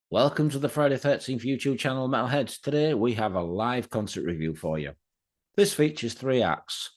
Welcome to the Friday 13th YouTube channel Metalheads. Today we have a live concert review for you. This features 3 acts.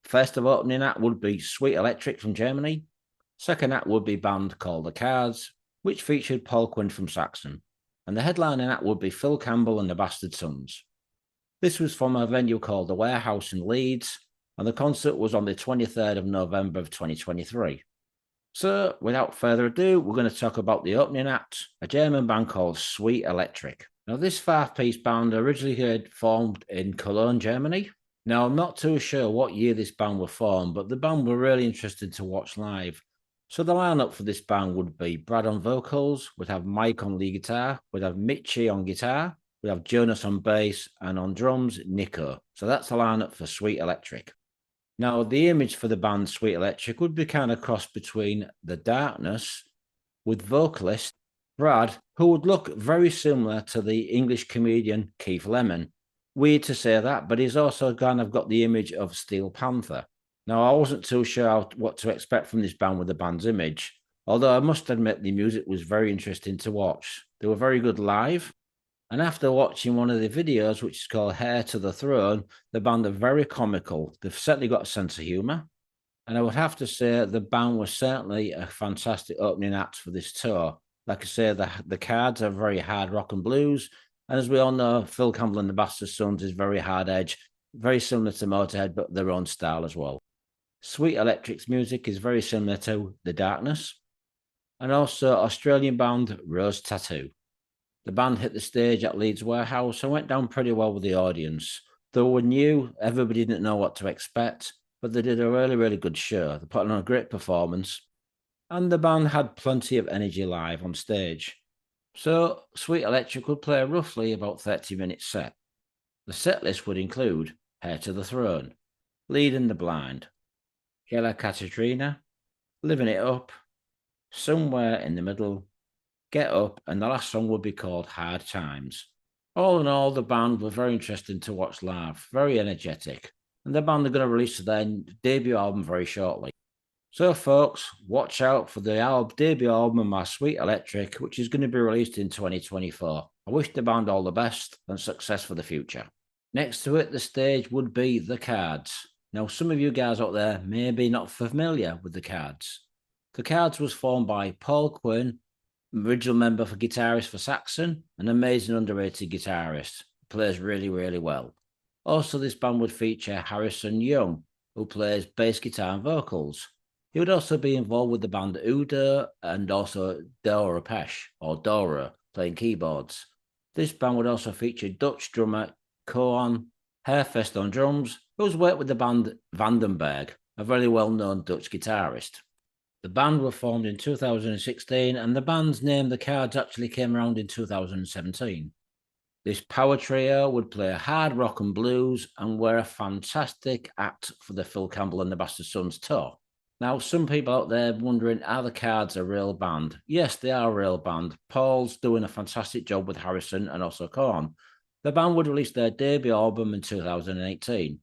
First of opening act would be Sweet Electric from Germany. Second act would be a band called The Cards, which featured Paul Quinn from Saxon. And the headlining act would be Phil Campbell and the Bastard Sons. This was from a venue called the Warehouse in Leeds, and the concert was on the 23rd of November of 2023. So, without further ado, we're going to talk about the opening act, a German band called Sweet Electric. Now, this 5-piece band originally formed in Cologne, Germany. Now, I'm not too sure what year this band were formed, but the band were really interested to watch live. So the lineup for this band would be Brad on vocals, we'd have Mike on lead guitar, we'd have Mitchie on guitar, we'd have Jonas on bass, and on drums, Nico. So that's the lineup for Sweet Electric. Now, the image for the band Sweet Electric would be kind of crossed between The Darkness with vocalist Brad, who would look very similar to the English comedian Keith Lemon. Weird to say that, but he's also kind of got the image of Steel Panther. Now, I wasn't too sure what to expect from this band with the band's image, although I must admit the music was very interesting to watch. They were very good live. And after watching one of the videos, which is called Hair to the Throne, the band are very comical. They've certainly got a sense of humour. And I would have to say the band was certainly a fantastic opening act for this tour. Like I say, the Cards are very hard rock and blues. And as we all know, Phil Campbell and the Bastard Sons is very hard edge, very similar to Motorhead, but their own style as well. Sweet Electric's music is very similar to The Darkness. And also Australian band Rose Tattoo. The band hit the stage at Leeds Warehouse and went down pretty well with the audience. Though we knew everybody didn't know what to expect, but they did a really, really good show. They put on a great performance, and the band had plenty of energy live on stage. So, Sweet Electric would play roughly about 30-minute set. The set list would include Hair to the Throne, Leading the Blind, Killer Katrina, Living It Up, Somewhere in the Middle, Get Up, and the last song would be called Hard Times. All in all, the band were very interesting to watch live, very energetic, and the band are going to release their debut album very shortly. So, folks, watch out for the debut album of My Sweet Electric, which is going to be released in 2024. I wish the band all the best and success for the future. Next to it, the stage would be The Cards. Now, some of you guys out there may be not familiar with The Cards. The Cards was formed by Paul Quinn, original member for guitarist for Saxon, an amazing underrated guitarist. Plays really, really well. Also, this band would feature Harrison Young, who plays bass guitar and vocals. He would also be involved with the band Udo and also Doro, playing keyboards. This band would also feature Dutch drummer Koan Hairfest on drums, who's worked with the band Vandenberg, a very well-known Dutch guitarist. The band were formed in 2016, and the band's name, The Cards, actually came around in 2017. This power trio would play hard rock and blues and were a fantastic act for the Phil Campbell and the Bastard Sons tour. Now, some people out there wondering, are The Cards a real band? Yes, they are a real band. Paul's doing a fantastic job with Harrison and also Korn. The band would release their debut album in 2018.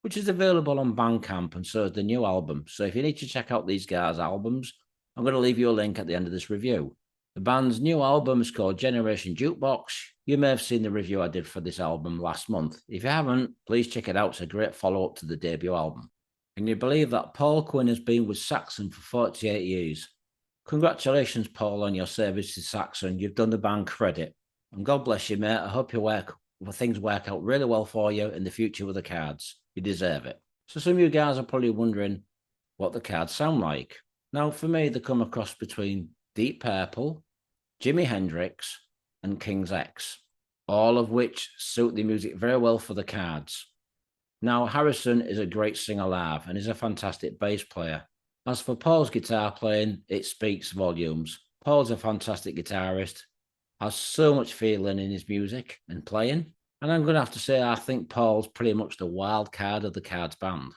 Which is available on Bandcamp, and so is the new album. So if you need to check out these guys' albums, I'm going to leave you a link at the end of this review. The band's new album is called Generation Jukebox. You may have seen the review I did for this album last month. If you haven't, please check it out. It's a great follow-up to the debut album. Can you believe that Paul Quinn has been with Saxon for 48 years? Congratulations, Paul, on your service to Saxon. You've done the band credit. And God bless you, mate. I hope things work out really well for you in the future with The Cards. You deserve it. So some of you guys are probably wondering what The Cards sound like. Now, for me, they come across between Deep Purple, Jimi Hendrix, and King's X, all of which suit the music very well for The Cards. Now, Harrison is a great singer live and is a fantastic bass player. As for Paul's guitar playing, it speaks volumes. Paul's a fantastic guitarist, has so much feeling in his music and playing. And I'm going to have to say, I think Paul's pretty much the wild card of the Cards band.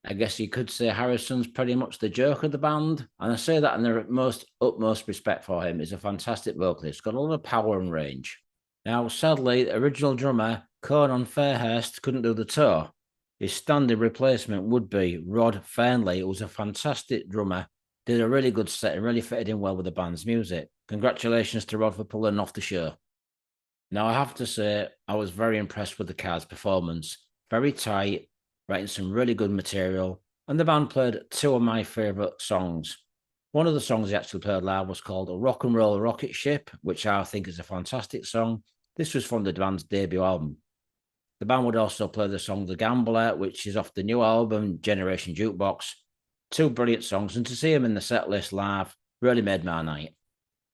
I guess you could say Harrison's pretty much the joke of the band. And I say that in the utmost respect for him. He's a fantastic vocalist, got a lot of power and range. Now, sadly, the original drummer, Conan Fairhurst, couldn't do the tour. His standing replacement would be Rod Fernley, who was a fantastic drummer Did a really good set and really fitted in well with the band's music. Congratulations to Rod for pulling off the show. Now, I have to say, I was very impressed with the Cars' performance. Very tight, writing some really good material, and the band played two of my favourite songs. One of the songs they actually played live was called A Rock and Roll Rocket Ship, which I think is a fantastic song. This was from the band's debut album. The band would also play the song The Gambler, which is off the new album Generation Jukebox. Two brilliant songs, and to see them in the set list live really made my night.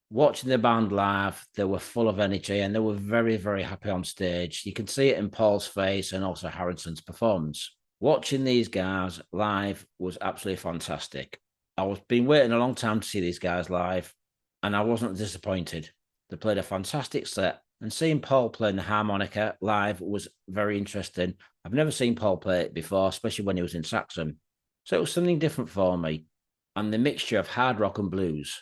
Watching the band live, they were full of energy and they were very, very happy on stage. You can see it in Paul's face and also Harrison's performance. Watching these guys live was absolutely fantastic. I was been waiting a long time to see these guys live, and I wasn't disappointed. They played a fantastic set, and seeing Paul playing the harmonica live was very interesting. I've never seen Paul play it before, especially when he was in Saxon. So it was something different for me, and the mixture of hard rock and blues.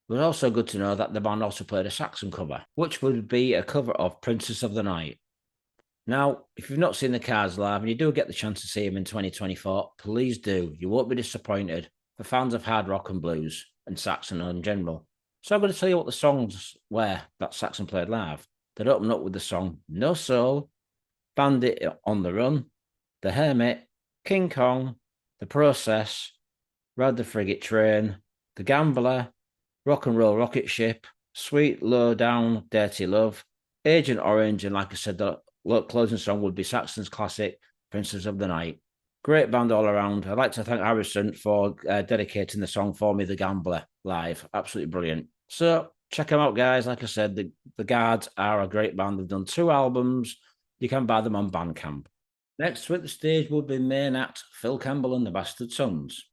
It was also good to know that the band also played a Saxon cover, which would be a cover of Princess of the Night. Now, if you've not seen the Cars live and you do get the chance to see them in 2024, please do. You won't be disappointed for fans of hard rock and blues and Saxon in general. So I'm going to tell you what the songs were that Saxon played live. They'd open up with the song No Soul, Bandit on the Run, The Hermit, King Kong, The Process, Ride the Frigate Train, The Gambler, Rock and Roll Rocket Ship, Sweet Low Down Dirty Love, Agent Orange, and like I said, the closing song would be Saxon's classic Princess of the Night. Great band all around. I'd like to thank Harrison for dedicating the song for me, The Gambler, live. Absolutely brilliant. So check them out, guys. Like I said, the Guards are a great band. They've done 2 albums. You can buy them on Bandcamp. Next to the stage would be main act Phil Campbell and the Bastard Sons.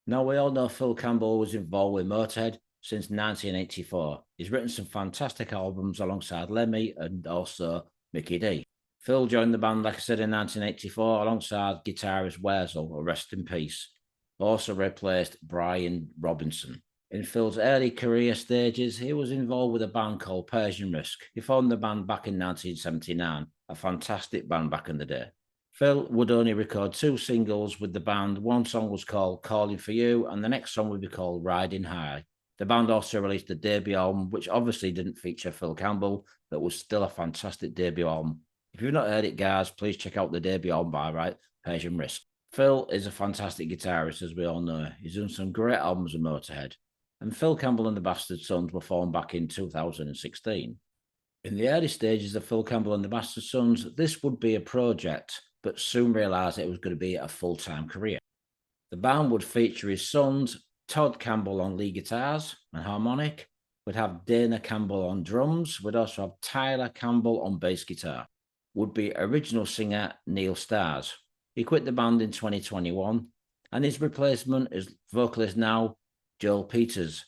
Now, we all know Phil Campbell was involved with Motorhead since 1984. He's written some fantastic albums alongside Lemmy and also Mickey D. Phil joined the band, like I said, in 1984 alongside guitarist Wurzel, rest in peace. Also replaced Brian Robinson. In Phil's early career stages, he was involved with a band called Persian Risk. He formed the band back in 1979, a fantastic band back in the day. Phil would only record 2 singles with the band. One song was called Calling for You, and the next song would be called Riding High. The band also released a debut album, which obviously didn't feature Phil Campbell, but was still a fantastic debut album. If you've not heard it, guys, please check out the debut album by Persian Risk. Phil is a fantastic guitarist, as we all know. He's done some great albums with Motorhead. And Phil Campbell and the Bastard Sons were formed back in 2016. In the early stages of Phil Campbell and the Bastard Sons, this would be a project, but soon realised it was going to be a full-time career. The band would feature his sons, Todd Campbell on lead guitars and harmonic. We'd have Dana Campbell on drums. We'd also have Tyler Campbell on bass guitar. Would be original singer Neil Stars. He quit the band in 2021, and his replacement is vocalist now, Joel Peters.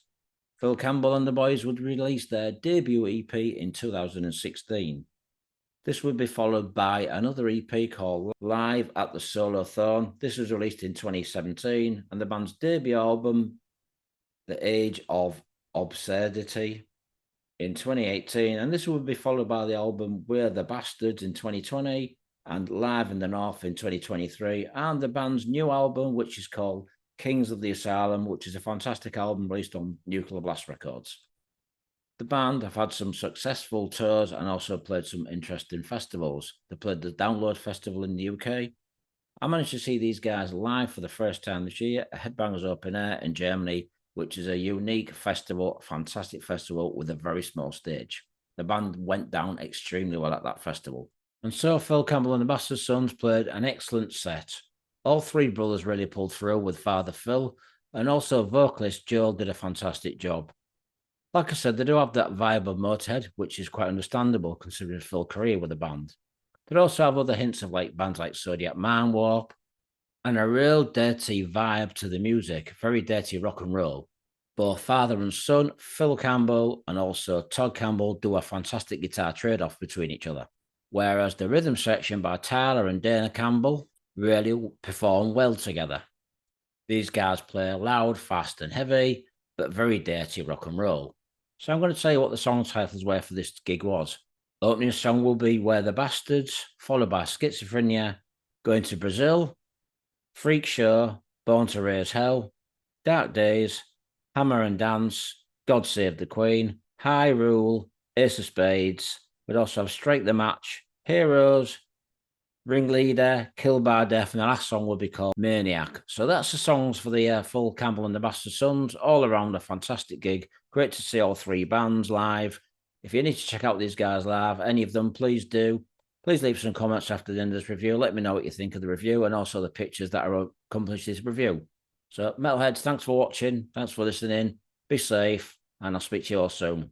Phil Campbell and the boys would release their debut EP in 2016. This would be followed by another EP called Live at the Solo-thon. This was released in 2017, and the band's debut album, The Age of Absurdity, in 2018. And this would be followed by the album We're the Bastards in 2020, and Live in the North in 2023, and the band's new album, which is called Kings of the Asylum, which is a fantastic album released on Nuclear Blast Records. The band have had some successful tours and also played some interesting festivals. They played the Download Festival in the UK. I managed to see these guys live for the first time this year at Headbangers Open Air in Germany, which is a unique festival, fantastic festival with a very small stage. The band went down extremely well at that festival. And so Phil Campbell and the Bastard Sons played an excellent set. All 3 brothers really pulled through with Father Phil, and also vocalist Joel did a fantastic job. Like I said, they do have that vibe of Motorhead, which is quite understandable considering his full career with the band. They also have other hints of bands like Zodiac Mindwarp, and a real dirty vibe to the music, very dirty rock and roll. Both father and son, Phil Campbell and also Todd Campbell, do a fantastic guitar trade-off between each other. Whereas the rhythm section by Tyler and Dana Campbell really perform well together. These guys play loud, fast and heavy, but very dirty rock and roll. So I'm going to tell you what the song titles were for this gig was. Opening song will be We're the Bastards, followed by Schizophrenia, Going to Brazil, Freak Show, Born to Raise Hell, Dark Days, Hammer and Dance, God Save the Queen, High Rule, Ace of Spades. We'd also have Strike the Match, Heroes, Ringleader, Kill by Death, and the last song would be called Maniac. So that's the songs for the full Campbell and the Bastard Sons. All around a fantastic gig. Great to see all three bands live. If you need to check out these guys live, any of them, please do. Please leave some comments after the end of this review. Let me know what you think of the review and also the pictures that are accompanied this review. So, Metalheads, thanks for watching. Thanks for listening. Be safe, and I'll speak to you all soon.